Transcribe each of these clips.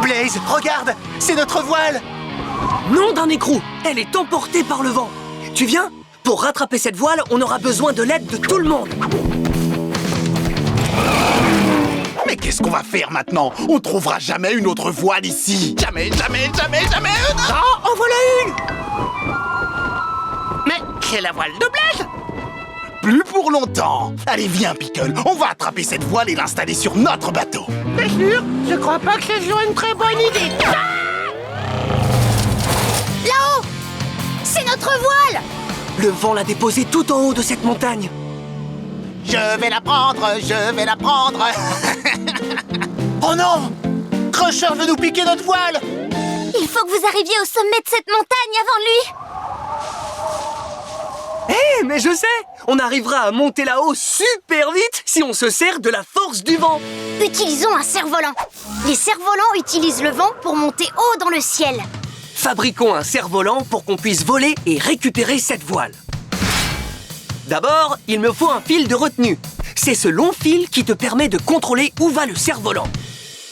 Blaze, regarde, c'est notre voile. Nom d'un écrou, elle est emportée par le vent. Tu viens? Pour rattraper cette voile, on aura besoin de l'aide de tout le monde. Mais qu'est-ce qu'on va faire maintenant? On trouvera jamais une autre voile ici. Jamais, jamais, jamais, jamais. Oh, en voilà une! Mais c'est la voile de Blaze! Plus pour longtemps. Allez, viens, Pickle. On va attraper cette voile et l'installer sur notre bateau. T'es sûr? Je crois pas que ce soit une très bonne idée. Là-haut! C'est notre voile! Le vent l'a déposée tout en haut de cette montagne. Je vais la prendre, je vais la prendre. Oh non! Crusher veut nous piquer notre voile. Il faut que vous arriviez au sommet de cette montagne avant lui! Eh, mais je sais! On arrivera à monter là-haut super vite si on se sert de la force du vent. Utilisons un cerf-volant. Les cerfs-volants utilisent le vent pour monter haut dans le ciel. Fabriquons un cerf-volant pour qu'on puisse voler et récupérer cette voile. D'abord, il me faut un fil de retenue. C'est ce long fil qui te permet de contrôler où va le cerf-volant.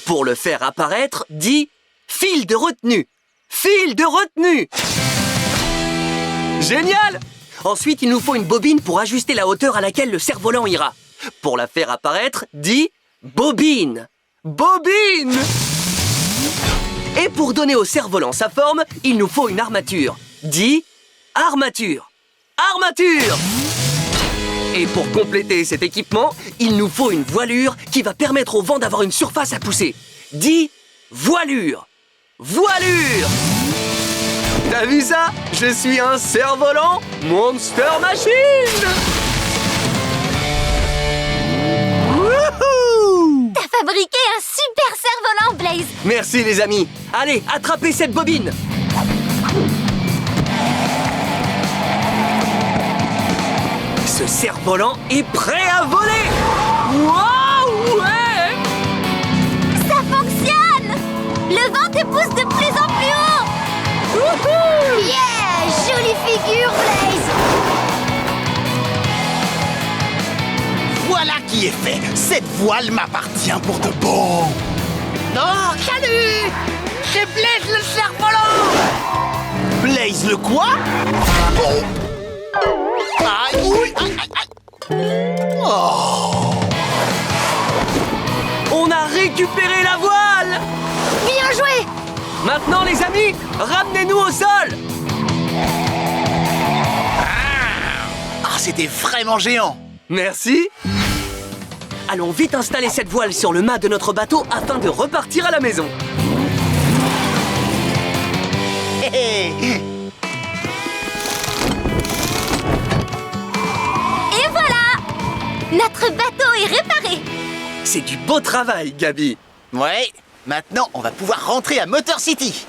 Pour le faire apparaître, dis « fil de retenue ». Fil de retenue! Génial! Ensuite, il nous faut une bobine pour ajuster la hauteur à laquelle le cerf-volant ira. Pour la faire apparaître, dis « bobine ». Bobine! Et pour donner au cerf-volant sa forme, il nous faut une armature. Dis « armature ». Armature! Et pour compléter cet équipement, il nous faut une voilure qui va permettre au vent d'avoir une surface à pousser. Dis « voilure ». Voilure! T'as vu ça? Je suis un cerf-volant Monster Machine! Wouhou! T'as fabriqué un super cerf-volant, Blaze! Merci les amis! Allez, attrapez cette bobine! Ce cerf-volant est prêt à voler! Wow! Ouais! Ça fonctionne! Le vent te pousse de plus en plus haut! Wouhou! Yeah! Jolie figure, Blaze! Voilà qui est fait. Cette voile m'appartient pour de bon. Non, salut! C'est Blaze le cerf-volant! Blaze le quoi? Oh. Aïe, oui, aïe, aïe, aïe. Oh. On a récupéré la voile! Bien joué! Maintenant les amis, ramenez-nous au sol! Ah, c'était vraiment géant. Merci! Allons vite installer cette voile sur le mât de notre bateau afin de repartir à la maison. Hé, hé. Et voilà! Notre bateau est réparé! C'est du beau travail, Gabi. Ouais, maintenant on va pouvoir rentrer à Motor City.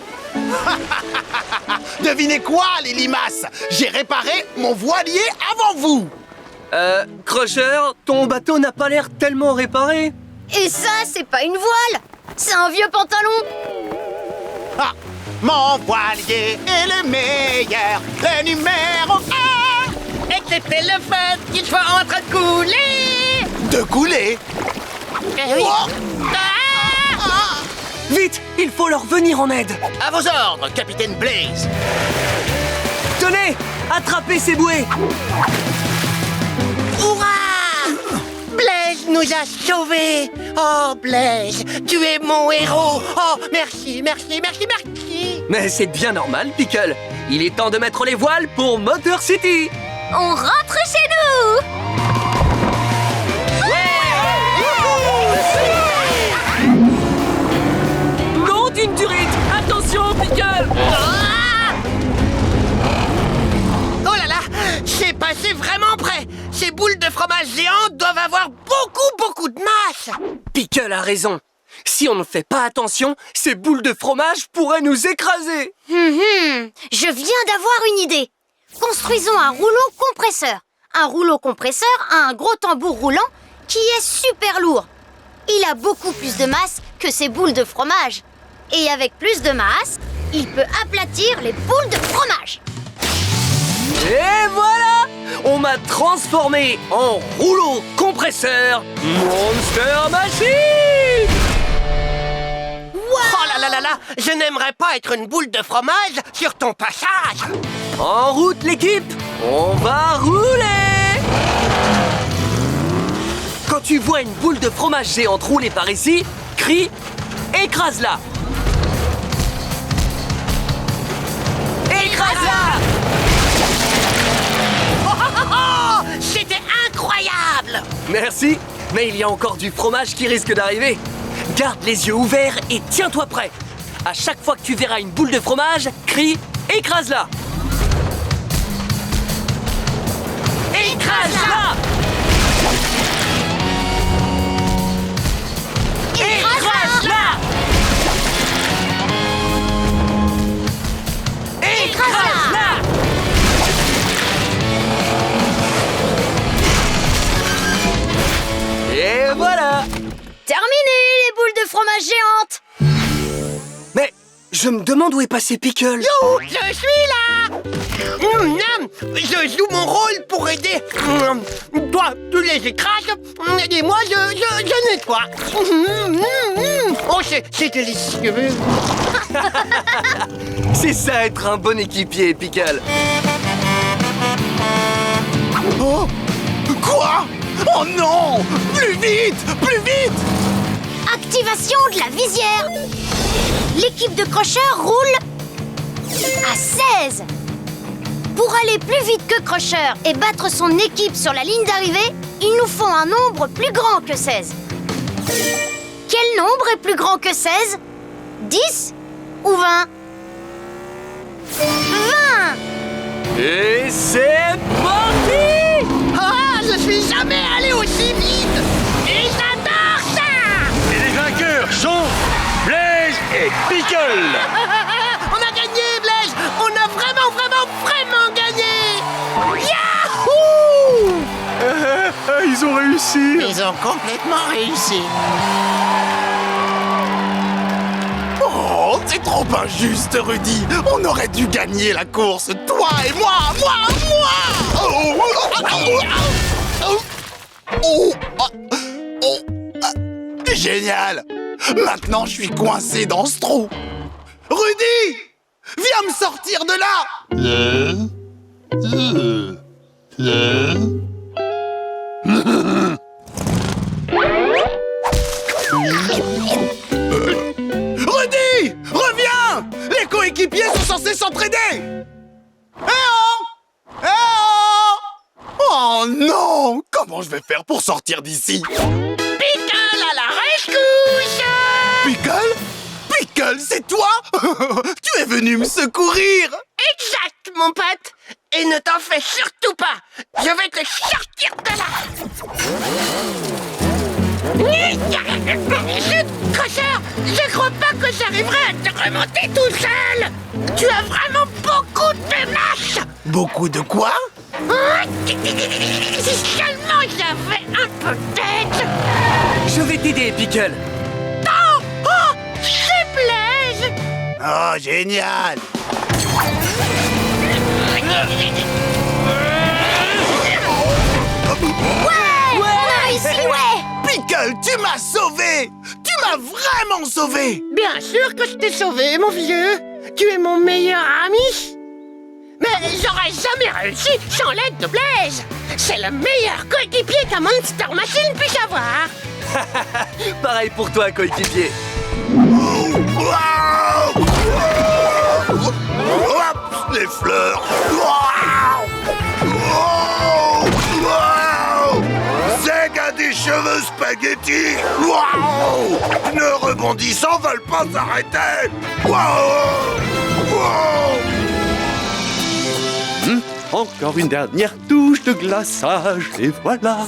Devinez quoi, les limaces? J'ai réparé mon voilier avant vous. Crusher, ton bateau n'a pas l'air tellement réparé. Et ça, c'est pas une voile! C'est un vieux pantalon! Ah, mon voilier est le meilleur, le numéro 1. Excepté le fait qu'il soit en train de couler! De couler. Eh oui. Oh. Vite, il faut leur venir en aide. À vos ordres, capitaine Blaze. Tenez, attrapez ces bouées. Hurrah! Blaze nous a sauvés! Oh, Blaze, tu es mon héros! Oh, merci, merci, merci, merci! Mais c'est bien normal, Pickle. Il est temps de mettre les voiles pour Motor City. On rentre chez nous! Non, d'une durite. Attention, Pickle. Oh là là, c'est passé vraiment près! Ces boules de fromage géantes doivent avoir beaucoup de masse! Pickle a raison. Si on ne fait pas attention, ces boules de fromage pourraient nous écraser. Je viens d'avoir une idée. Construisons un rouleau compresseur. Un rouleau compresseur a un gros tambour roulant qui est super lourd. Il a beaucoup plus de masse que ces boules de fromage. Et avec plus de masse, il peut aplatir les boules de fromage. Et voilà! On m'a transformé en rouleau compresseur Monster Machine! Oh là là là là, je n'aimerais pas être une boule de fromage sur ton passage. En route, l'équipe! On va rouler! Quand tu vois une boule de fromage géante rouler par ici, crie « Écrase-la !» Écrase-la! Oh, c'était incroyable! Merci, mais il y a encore du fromage qui risque d'arriver. Garde les yeux ouverts et tiens-toi prêt. À chaque fois que tu verras une boule de fromage, crie « Écrase-la !» Écrase-la! Écrase-la! Écrase-la! Et voilà! Terminé, les boules de fromage géantes! Mais je me demande où est passé Pickle. Yo, je suis là! Je joue mon rôle pour aider. Toi, tu les écrases et moi, je nettoie. Oh, c'est délicieux. C'est ça être un bon équipier, Pickle. Oh! Quoi? Oh non! Plus vite! Plus vite! Activation de la visière. L'équipe de crocheurs roule à 16. Pour aller plus vite que Crocheur et battre son équipe sur la ligne d'arrivée, il nous faut un nombre plus grand que 16. Quel nombre est plus grand que 16? 10 ou 20? 20! Et c'est parti! Ah, je suis jamais allé aussi vite. Et j'adore ça. Et les vainqueurs sont Blaise et Pickle. On a gagné, Blaise. On a vraiment gagné. Yahoo! Ils ont réussi. Ils ont complètement réussi. Oh, c'est trop injuste, Rudy. On aurait dû gagner la course, toi et moi. Génial. Maintenant, je suis coincé dans ce trou. Rudy, viens me sortir de là. Rudy, reviens. Les coéquipiers sont censés s'entraider. Oh non! Comment je vais faire pour sortir d'ici? Pickle à la rescousse. Pickle? Pickle, c'est toi? Tu es venu me secourir! Exact, mon pote. Et ne t'en fais surtout pas. Je vais te sortir de là. Chut, Crocheur, je crois pas que j'arriverai à te remonter tout seul. Tu as vraiment beaucoup de masse. Beaucoup de quoi? Si seulement j'avais un peu d'aide. Je vais t'aider, Pickle. Oh, oh, c'est Blaise. Oh, génial! Ouais! On a réussi, ouais! Pickle, tu m'as sauvé! Tu m'as vraiment sauvé! Bien sûr que je t'ai sauvé, mon vieux. Tu es mon meilleur ami. Mais j'aurais jamais réussi sans l'aide de Blaise. C'est le meilleur coéquipier qu'un Monster Machine puisse avoir. Pareil pour toi, coéquipier. Wow! Hop, les fleurs! Wow! Wow! C'est qu'à des cheveux spaghettis! Wow! Pneus rebondissants veulent pas s'arrêter! Wow! Wow! Encore une dernière touche de glaçage, et voilà.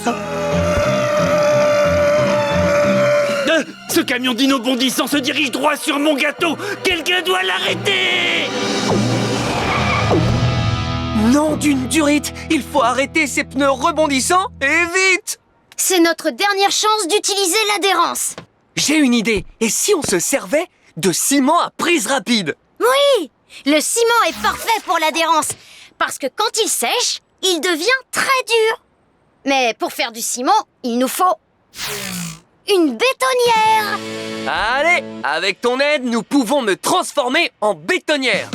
Ce camion dino bondissant se dirige droit sur mon gâteau. Quelqu'un doit l'arrêter. Nom d'une durite! Il faut arrêter ces pneus rebondissants et vite! C'est notre dernière chance d'utiliser l'adhérence. J'ai une idée. Et si on se servait de ciment à prise rapide? Oui! Le ciment est parfait pour l'adhérence. Parce que quand il sèche, il devient très dur. Mais pour faire du ciment, il nous faut Une bétonnière! Allez, avec ton aide, nous pouvons me transformer en bétonnière.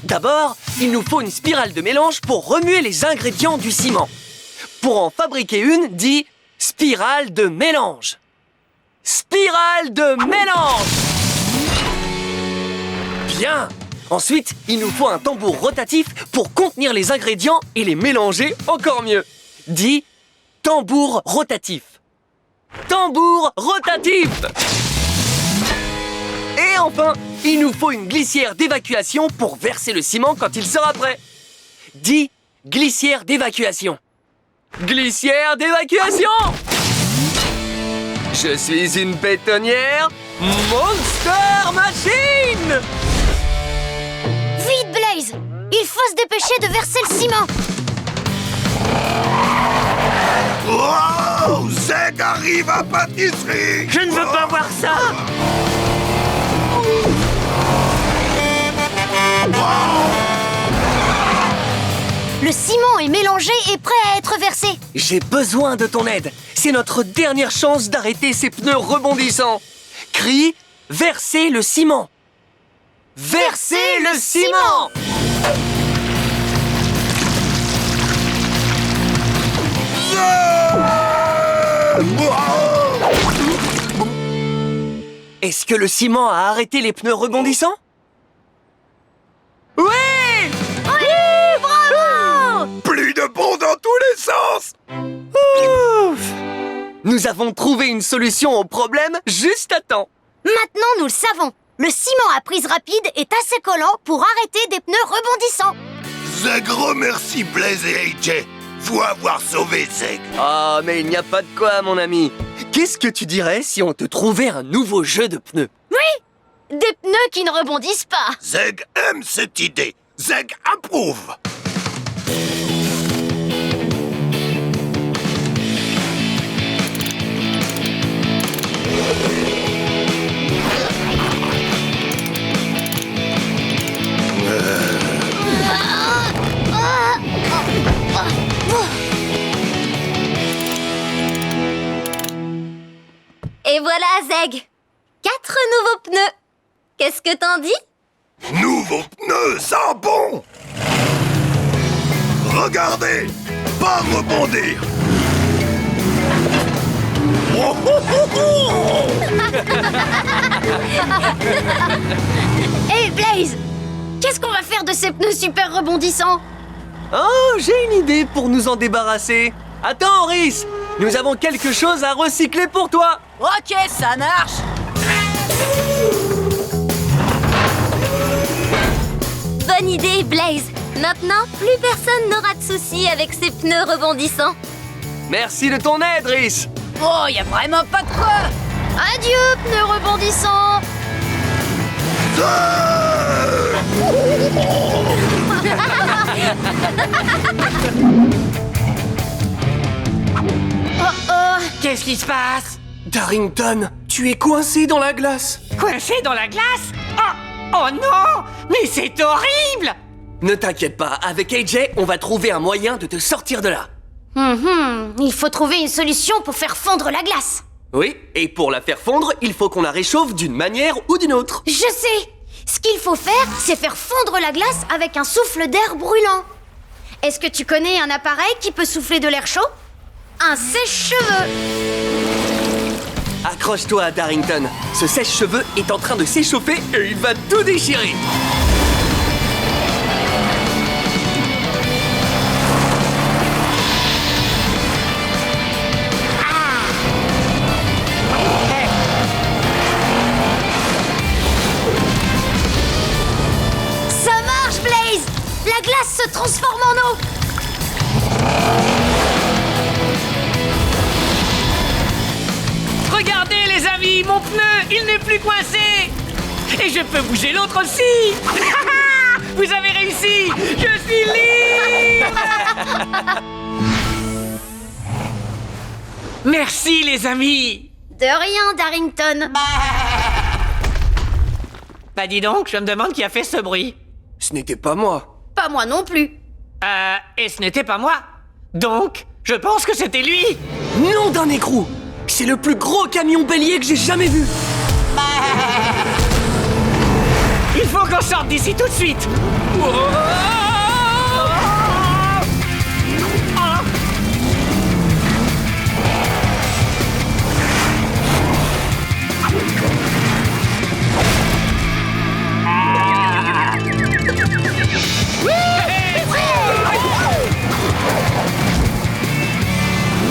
D'abord, il nous faut une spirale de mélange pour remuer les ingrédients du ciment. Pour en fabriquer une, dis spirale de mélange. Spirale de mélange! Bien! Ensuite, il nous faut un tambour rotatif pour contenir les ingrédients et les mélanger encore mieux. Dis tambour rotatif. Tambour rotatif! Et enfin, il nous faut une glissière d'évacuation pour verser le ciment quand il sera prêt. Dis glissière d'évacuation. Glissière d'évacuation! Je suis une bétonnière Monster Machine! Vite, Blaze! Il faut se dépêcher de verser le ciment! Wow! Zeg arrive à pâtisserie! Je ne veux pas voir ça. Le ciment est mélangé et prêt à être versé. J'ai besoin de ton aide. C'est notre dernière chance d'arrêter ces pneus rebondissants. Crie « Versez le ciment !» Versez le ciment! Est-ce que le ciment a arrêté les pneus rebondissants? Oui! Oui, bravo! Plus de bond dans tous les sens! Ouf! Nous avons trouvé une solution au problème juste à temps. Maintenant, nous le savons. Le ciment à prise rapide est assez collant pour arrêter des pneus rebondissants. Zeg remercie Blaze et AJ. Faut avoir sauvé Zeg. Oh, mais il n'y a pas de quoi, mon ami. Qu'est-ce que tu dirais si on te trouvait un nouveau jeu de pneus? Oui, des pneus qui ne rebondissent pas. Zeg aime cette idée. Zeg approuve. Et voilà, Zeg. 4 nouveaux pneus. Qu'est-ce que t'en dis? Nouveau pneu, ça bon. Regardez, pas rebondir. Oh, oh, oh, oh. Hey, Blaze! Qu'est-ce qu'on va faire de ces pneus super rebondissants? Oh, j'ai une idée pour nous en débarrasser. Attends, Rhys, nous avons quelque chose à recycler pour toi. Ok, ça marche. Bonne idée, Blaze. Maintenant, plus personne n'aura de soucis avec ces pneus rebondissants. Merci de ton aide, Rhys. Oh, y a vraiment pas de quoi. Adieu, pneus rebondissants. Qu'est-ce qui se passe? Darrington, tu es coincé dans la glace. Coincé dans la glace? Oh non! Mais c'est horrible! Ne t'inquiète pas, avec AJ, on va trouver un moyen de te sortir de là. Il faut trouver une solution pour faire fondre la glace. Oui, et pour la faire fondre, il faut qu'on la réchauffe d'une manière ou d'une autre. Je sais. Ce qu'il faut faire, c'est faire fondre la glace avec un souffle d'air brûlant. Est-ce que tu connais un appareil qui peut souffler de l'air chaud? Un sèche-cheveux. Accroche-toi, Darrington. Ce sèche-cheveux est en train de s'échauffer et il va tout déchirer. Ça marche, Blaze. La glace se transforme en eau. Regardez les amis, mon pneu, il n'est plus coincé. Et je peux bouger l'autre aussi. Vous avez réussi. Je suis libre. Merci les amis. De rien, Darrington. Bah dis donc, je me demande qui a fait ce bruit. Ce n'était pas moi. Pas moi non plus. Et ce n'était pas moi. Donc, je pense que c'était lui. Nom d'un écrou! C'est le plus gros camion bélier que j'ai jamais vu. Il faut qu'on sorte d'ici tout de suite.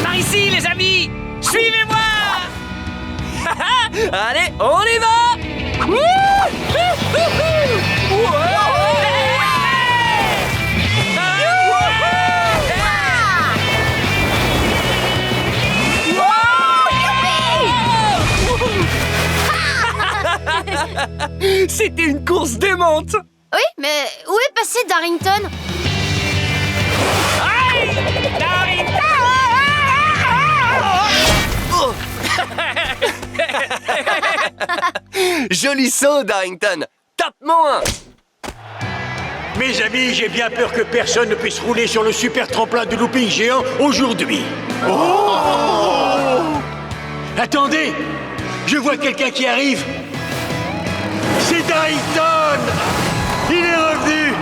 Par ici, les amis. Suivez-moi. Allez, on y va. C'était une course démente. Oui, mais où est passé Darrington? Joli saut, Darrington. Tape-moi. Mes amis, j'ai bien peur que personne ne puisse rouler sur le super tremplin de looping géant aujourd'hui. Oh! Attendez, je vois quelqu'un qui arrive. C'est Darrington. Il est revenu.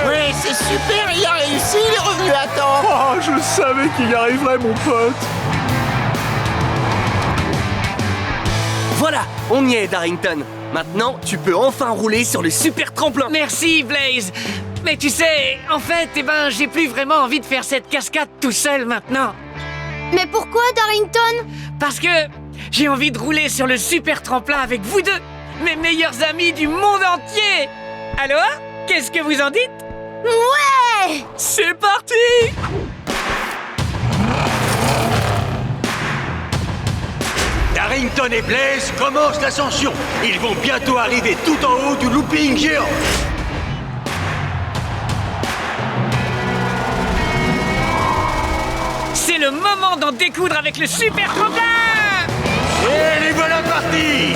Ouais, c'est super, il a réussi, il est revenu à temps. Oh, je savais qu'il y arriverait, mon pote. Voilà, on y est, Darrington. Maintenant, tu peux enfin rouler sur le super tremplin. Merci, Blaze. Mais tu sais, en fait, j'ai plus vraiment envie de faire cette cascade tout seul maintenant. Mais pourquoi Darrington? Parce que j'ai envie de rouler sur le super tremplin avec vous deux, mes meilleurs amis du monde entier. Alors, qu'est-ce que vous en dites? Ouais! C'est parti! Darrington et Blaze commencent l'ascension. Ils vont bientôt arriver tout en haut du looping géant. C'est le moment d'en découdre avec le super tremplin! Et les voilà partis.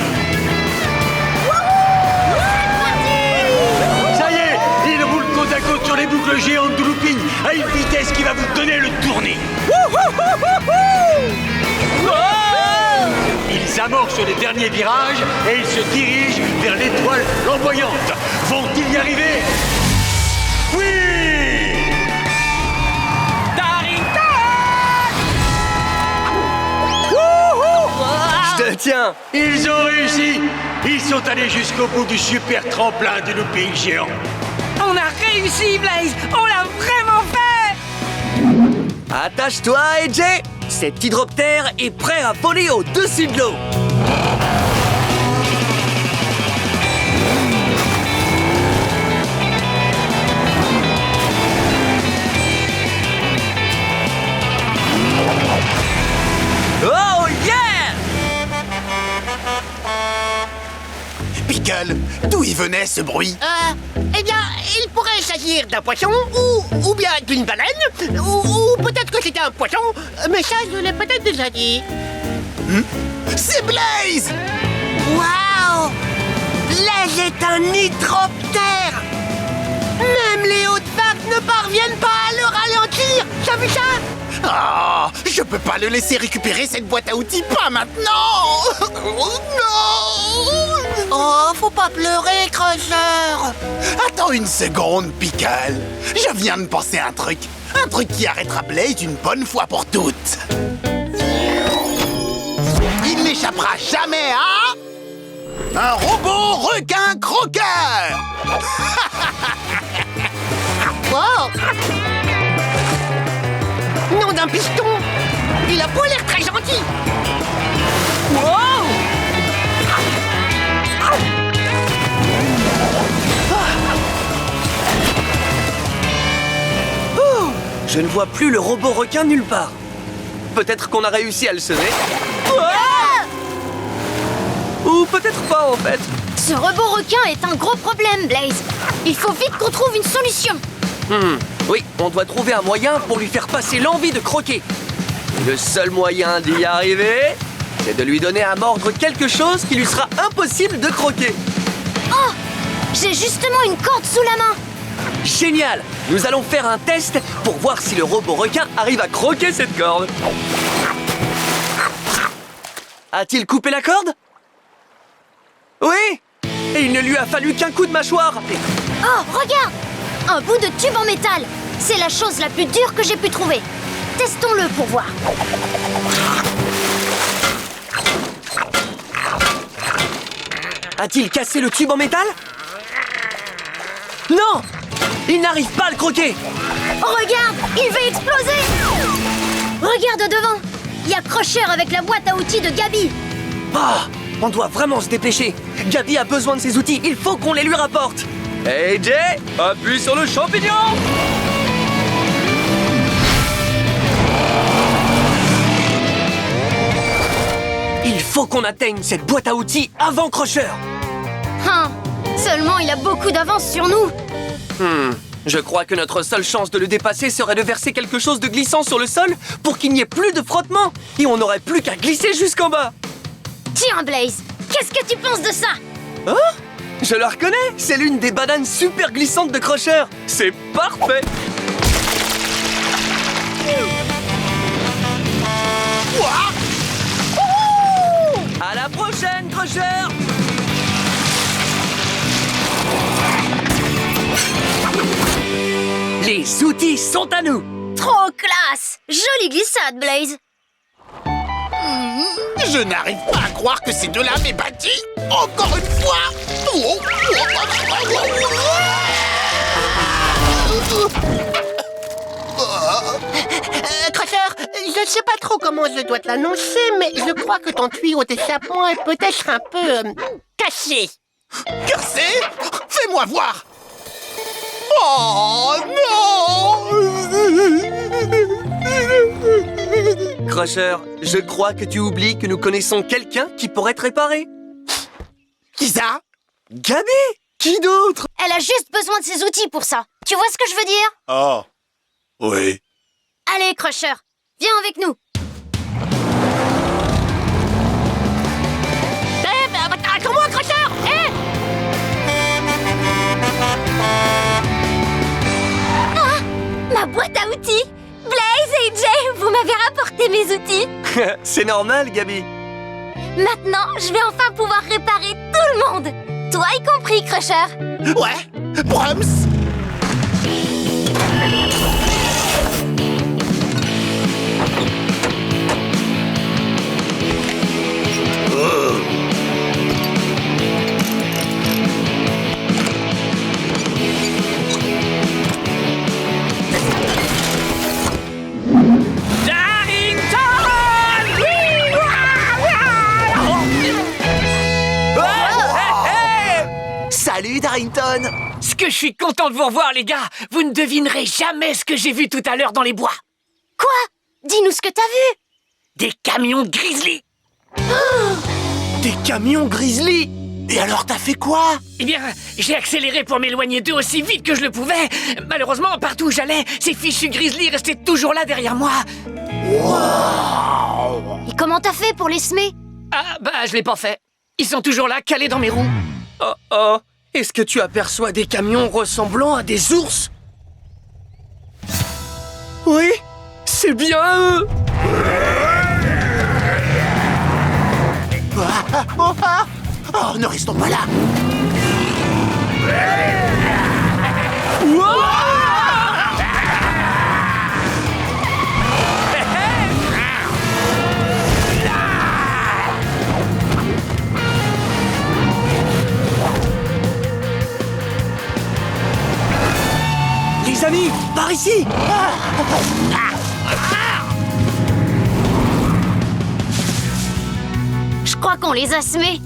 Ça y est, ils roulent côte à côte sur les boucles géantes du looping à une vitesse qui va vous donner le tournis. Ils amorcent les derniers virages et ils se dirigent vers l'étoile flamboyante. Vont-ils y arriver? Oui! Je te tiens. Ils ont réussi. Ils sont allés jusqu'au bout du super tremplin du looping géant. On a réussi, Blaze! On l'a vraiment fait! Attache-toi, AJ. Cet hydroptère est prêt à voler au-dessus de l'eau. Oh yeah! Pickle, d'où il venait ce bruit? Eh bien, il pourrait s'agir d'un poisson, ou bien d'une baleine, ou peut-être que c'était un poisson, mais ça, je l'ai peut-être déjà dit. C'est Blaze! Waouh! Blaze est un hydroptère! Même les hautes vagues ne parviennent pas à le ralentir! T'as vu ça? Ah, je peux pas le laisser récupérer cette boîte à outils, pas maintenant! Non! Oh, faut pas pleurer, Crusher! Attends une seconde, Pickle. Je viens de penser à un truc qui arrêtera Blaze une bonne fois pour toutes. Il n'échappera jamais à... un robot requin croqueur! Wow! Nom d'un piston! Il a pas l'air très gentil! Wow! Oh, je ne vois plus le robot requin nulle part. Peut-être qu'on a réussi à le semer. Ou peut-être pas en fait. Ce robot requin est un gros problème, Blaze. Il faut vite qu'on trouve une solution. Oui, on doit trouver un moyen pour lui faire passer l'envie de croquer. Et le seul moyen d'y arriver, c'est de lui donner à mordre quelque chose qui lui sera impossible de croquer. Oh! J'ai justement une corde sous la main. Génial! Nous allons faire un test pour pour voir si le robot requin arrive à croquer cette corde. A-t-il coupé la corde? Oui! Et il ne lui a fallu qu'un coup de mâchoire. Oh, regarde! Un bout de tube en métal. C'est la chose la plus dure que j'ai pu trouver. Testons-le pour voir. A-t-il cassé le tube en métal? Non! Il n'arrive pas à le croquer. Oh, regarde! Il va exploser! Regarde devant! Il y a Crusher avec la boîte à outils de Gabi. Ah! On doit vraiment se dépêcher. Gabi a besoin de ses outils. Il faut qu'on les lui rapporte. Hey Jay, appuie sur le champignon! Il faut qu'on atteigne cette boîte à outils avant Crusher. Hein, seulement il a beaucoup d'avance sur nous. Je crois que notre seule chance de le dépasser serait de verser quelque chose de glissant sur le sol pour qu'il n'y ait plus de frottement. Et on n'aurait plus qu'à glisser jusqu'en bas. Tiens, Blaze, qu'est-ce que tu penses de ça? Oh, je la reconnais. C'est l'une des bananes super glissantes de Crusher. C'est parfait. À la prochaine, Crusher! Les outils sont à nous! Trop classe! Jolie glissade, Blaze. Je n'arrive pas à croire que ces deux-là m'aient battu encore une fois. Crusher, je ne sais pas trop comment je dois te l'annoncer, mais je crois que ton tuyau d'échappement est peut-être un peu cassé. Cassé? Fais-moi voir. Oh non! Crusher, je crois que tu oublies que nous connaissons quelqu'un qui pourrait te réparer. Qui ça? Gabi! Qui d'autre? Elle a juste besoin de ses outils pour ça. Tu vois ce que je veux dire? Oh, oui. Allez, Crusher, viens avec nous. Attends-moi, Crusher! Ma boîte à outils! Blaze et Jay, vous m'avez rapporté mes outils. C'est normal, Gabi. Maintenant, je vais enfin pouvoir réparer tout le monde. Toi y compris, Crusher. Ouais, Brahms. Salut, Darrington! Ce que je suis content de vous revoir, les gars. Vous ne devinerez jamais ce que j'ai vu tout à l'heure dans les bois. Quoi? Dis-nous ce que t'as vu. Des camions de grizzly. Des camions Grizzly! Et alors, t'as fait quoi? Eh bien, j'ai accéléré pour m'éloigner d'eux aussi vite que je le pouvais. Malheureusement, partout où j'allais, ces fichus grizzly restaient toujours là derrière moi. Et comment t'as fait pour les semer? Ah, bah, je l'ai pas fait. Ils sont toujours là, calés dans mes roues. Oh oh! Est-ce que tu aperçois des camions ressemblant à des ours? Oui, c'est bien eux! Oh, ne restons pas là. Les amis, par ici! Je crois qu'on les a semés.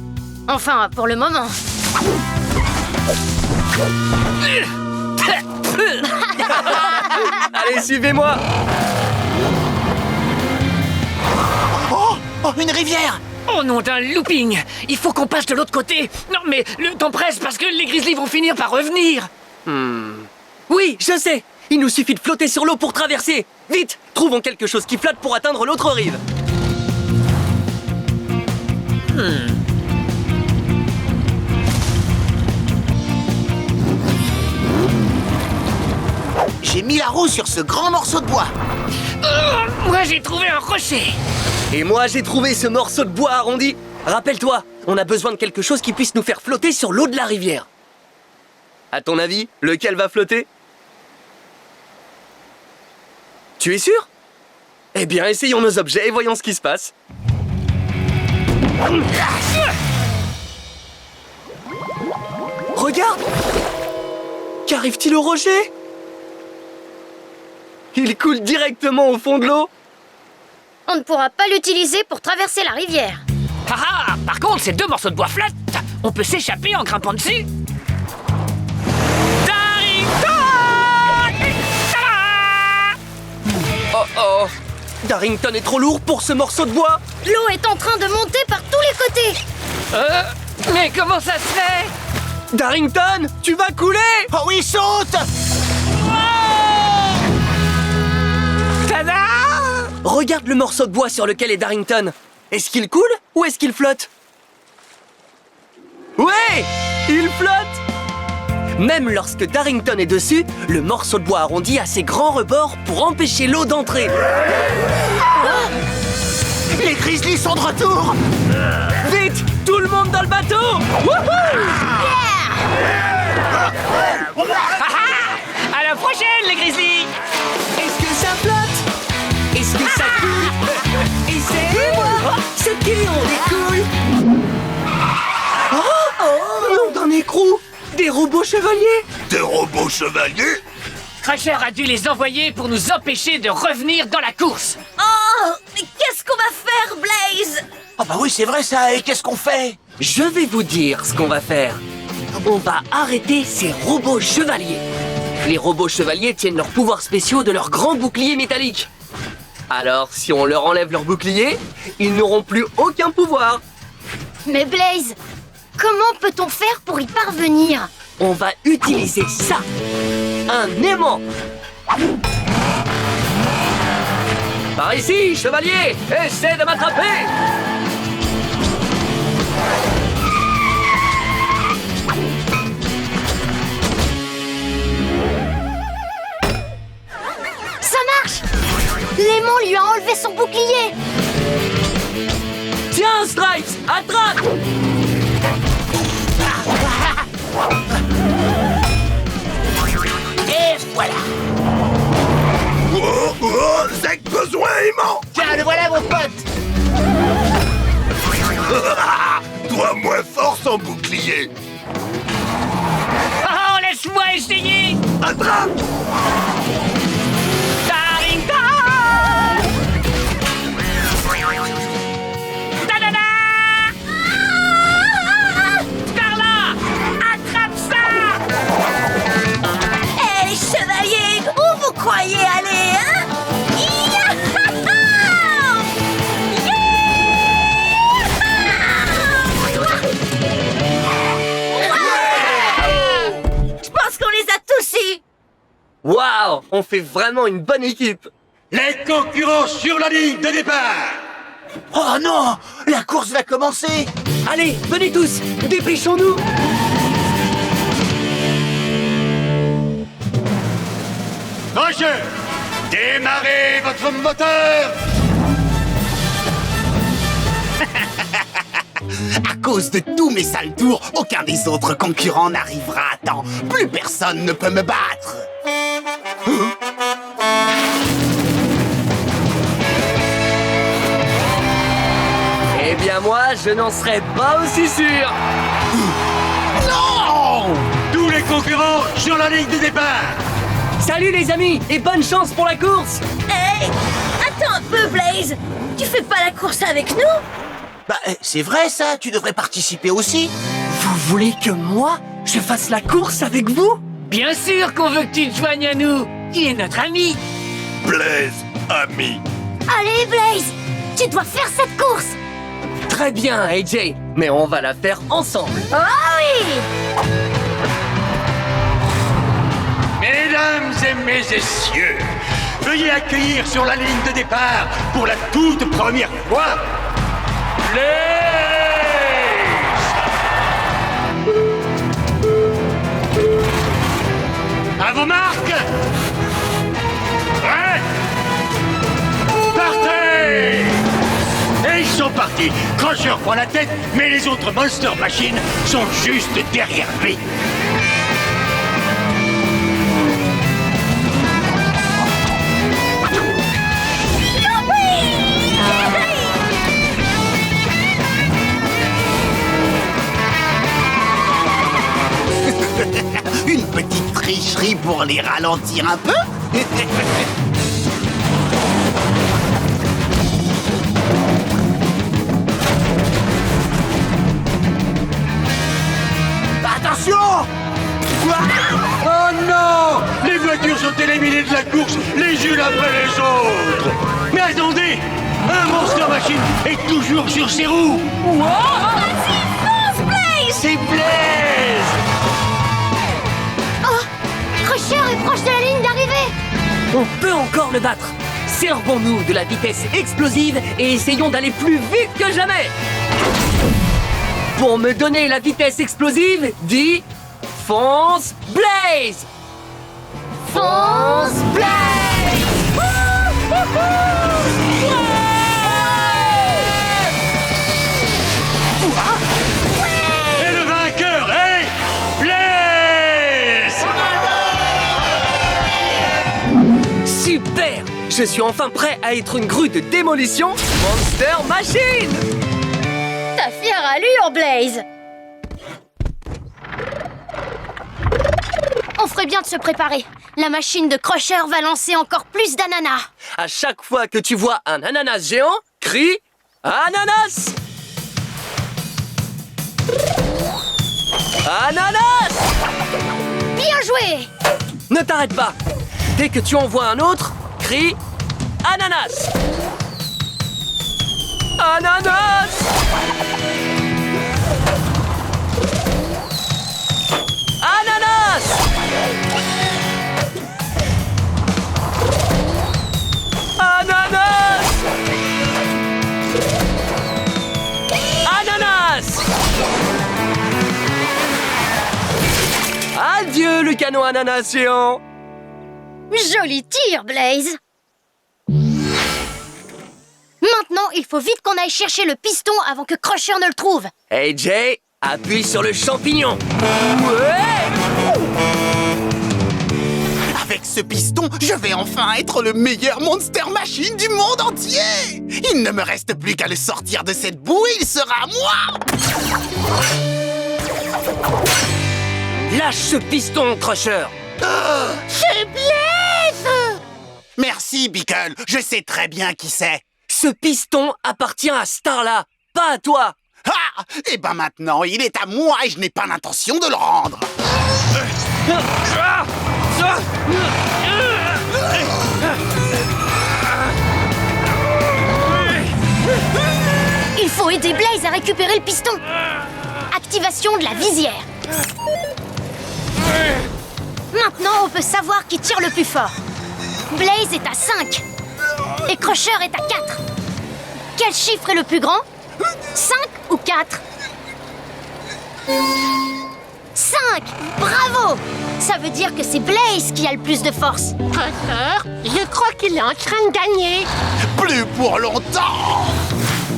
Enfin, pour le moment. Allez, suivez-moi! Oh, une rivière. Oh nom d'un looping! Il faut qu'on passe de l'autre côté. Non, mais le temps presse parce que les grizzlies vont finir par revenir. Oui, je sais! Il nous suffit de flotter sur l'eau pour traverser! Vite! Trouvons quelque chose qui flotte pour atteindre l'autre rive! J'ai mis mis la roue sur ce grand morceau de bois. Moi, j'ai trouvé un rocher. Et moi, j'ai trouvé ce morceau de bois arrondi. Rappelle-toi, on a besoin de quelque chose qui puisse nous faire flotter sur l'eau de la rivière. À ton avis, lequel va flotter? Tu es sûr? Eh bien, essayons nos objets et voyons ce qui se passe. Regarde! Qu'arrive-t-il au rocher? Il coule directement au fond de l'eau. On ne pourra pas l'utiliser pour traverser la rivière. Ah ah, par contre, ces deux morceaux de bois flottent. On peut s'échapper en grimpant dessus. Darrington! Tada! Oh oh! Darrington est trop lourd pour ce morceau de bois. L'eau est en train de monter par tous les côtés. Mais comment ça se fait? Darrington, tu vas couler! Oh oui, saute! Tada! Regarde le morceau de bois sur lequel est Darrington. Est-ce qu'il coule ou est-ce qu'il flotte? Ouais! Il flotte! Même lorsque Darrington est dessus, le morceau de bois arrondi a ses grands rebords pour empêcher l'eau d'entrer. Les Grizzlies sont de retour! Vite! Tout le monde dans le bateau! Wouhou! À la prochaine, les Grizzlies! Est-ce que ça flotte? Est-ce que ça coule? Et c'est moi! C'est qui on découle? Nom d'un écrou! Des robots chevaliers! Des robots chevaliers? Crusher a dû les envoyer pour nous empêcher de revenir dans la course. Oh, mais qu'est-ce qu'on va faire, Blaze? Ah bah oui, c'est vrai ça, et qu'est-ce qu'on fait? Je vais vous dire ce qu'on va faire. On va arrêter ces robots chevaliers. Les robots chevaliers tiennent leurs pouvoirs spéciaux de leurs grands boucliers métalliques. Alors, si on leur enlève leur bouclier, ils n'auront plus aucun pouvoir. Mais Blaze, comment peut-on faire pour y parvenir? On va utiliser ça. Un aimant. Par ici, chevalier. Essaie de m'attraper. Ça marche! L'aimant lui a enlevé son bouclier. Tiens, Stripes, attrape. Et voilà! Oh, oh, Zek besoin aimant. Tiens, le voilà, mon pote! Toi moins fort sans bouclier. Oh, laisse-moi essayer! Attrape. Darrington! Ta-da-da! Par là! Attrape ça! Eh, les chevaliers, où vous croyez aller, hein? Yahoo! Je pense qu'on les a tous eus. Waouh, on fait vraiment une bonne équipe. Les concurrents sur la ligne de départ! Oh non! La course va commencer! Allez, venez tous, dépêchons-nous. Roger, démarrez votre moteur! À cause de tous mes sales tours, aucun des autres concurrents n'arrivera à temps. Plus personne ne peut me battre. Eh bien moi, je n'en serais pas aussi sûr. Non! Tous les concurrents sur la ligne de départ! Salut les amis, et bonne chance pour la course. Hey, attends un peu, Blaze. Tu fais pas la course avec nous? Bah, c'est vrai ça, tu devrais participer aussi. Vous voulez que moi, je fasse la course avec vous? Bien sûr qu'on veut que tu te joignes à nous! Il est notre ami! Blaze, ami. Allez Blaze, tu dois faire cette course. Très bien, AJ, mais on va la faire ensemble. Oh oui! Mesdames et messieurs, veuillez accueillir sur la ligne de départ pour la toute première fois À vos marques! parti. Crusher prend la tête, mais les autres Monster Machines sont juste derrière lui. Une petite tricherie pour les ralentir un peu. Attention! Oh non! Les voitures sont éliminées de la course, les unes après les autres. Mais attendez! Un Monster Machine est toujours sur ses roues. C'est Blaze! Oh, Crusher est proche de la ligne d'arrivée. On peut encore le battre. Servons-nous de la vitesse explosive et essayons d'aller plus vite que jamais. Pour me donner la vitesse explosive, dis fonce Blaze. Fonce Blaze. Et le vainqueur est Blaze! Super! Je suis enfin prêt à être une grue de démolition Monster Machine. T'as fière allure, Blaze. On ferait bien de se préparer. La machine de Crusher va lancer encore plus d'ananas. À chaque fois que tu vois un ananas géant, crie ananas! Ananas! Bien joué. Ne t'arrête pas. Dès que tu en vois un autre, crie ananas! Ananas! Ananas! Ananas! Ananas! Adieu le canon ananas géant! Joli tir, Blaze. Maintenant, il faut vite qu'on aille chercher le piston avant que Crusher ne le trouve. Hey Jay, appuie sur le champignon. Ouais! Avec ce piston, je vais enfin être le meilleur Monster Machine du monde entier. Il ne me reste plus qu'à le sortir de cette boue et il sera à moi. Lâche ce piston, Crusher. C'est Blaze! Merci, Bickle. Je sais très bien qui c'est. Ce piston appartient à Starla, pas à toi. Ah! Et ben maintenant, il est à moi et je n'ai pas l'intention de le rendre. Il faut aider Blaze à récupérer le piston. Activation de la visière. Maintenant, on peut savoir qui tire le plus fort. Blaze est à 5. Et Crusher est à 4. Quel chiffre est le plus grand? 5 ou 4? 5! Bravo! Ça veut dire que c'est Blaze qui a le plus de force. Crusher, je crois qu'il est en train de gagner. Plus pour longtemps!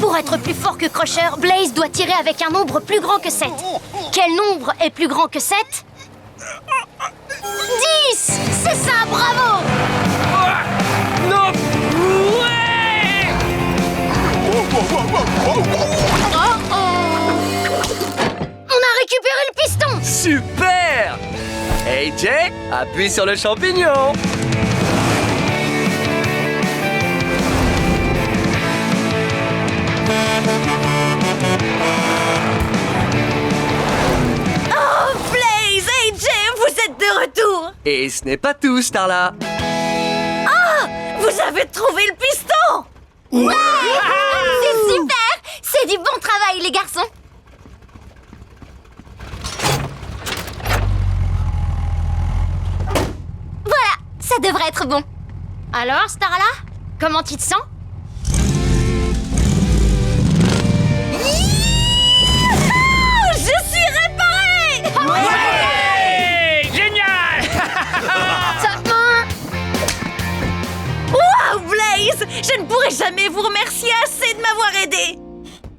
Pour être plus fort que Crusher, Blaze doit tirer avec un nombre plus grand que 7. Quel nombre est plus grand que 7? 10! C'est ça, bravo! Non! Ouais! On a récupéré le piston! Super! Hey Jay, appuie sur le champignon. Oh, Blaze, AJ, vous êtes de retour. Et ce n'est pas tout, Starla. Ah, vous avez trouvé le piston. C'est super! C'est du bon travail, les garçons! Voilà, ça devrait être bon. Alors, Starla, comment tu te sens? Je suis réparée. Ouais! Génial! Top main! Wow, Blaze, je ne pourrai jamais vous remercier assez de m'avoir aidé.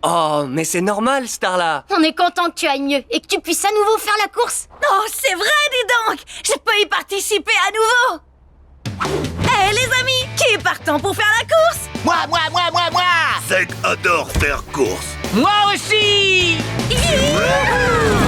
Oh, mais c'est normal, Starla. On est content que tu ailles mieux et que tu puisses à nouveau faire la course. Oh, c'est vrai, dis donc! Je peux y participer à nouveau! Eh, les amis, qui est partant pour faire la course? Moi! Zeg adore faire course. Moi aussi! Youhou!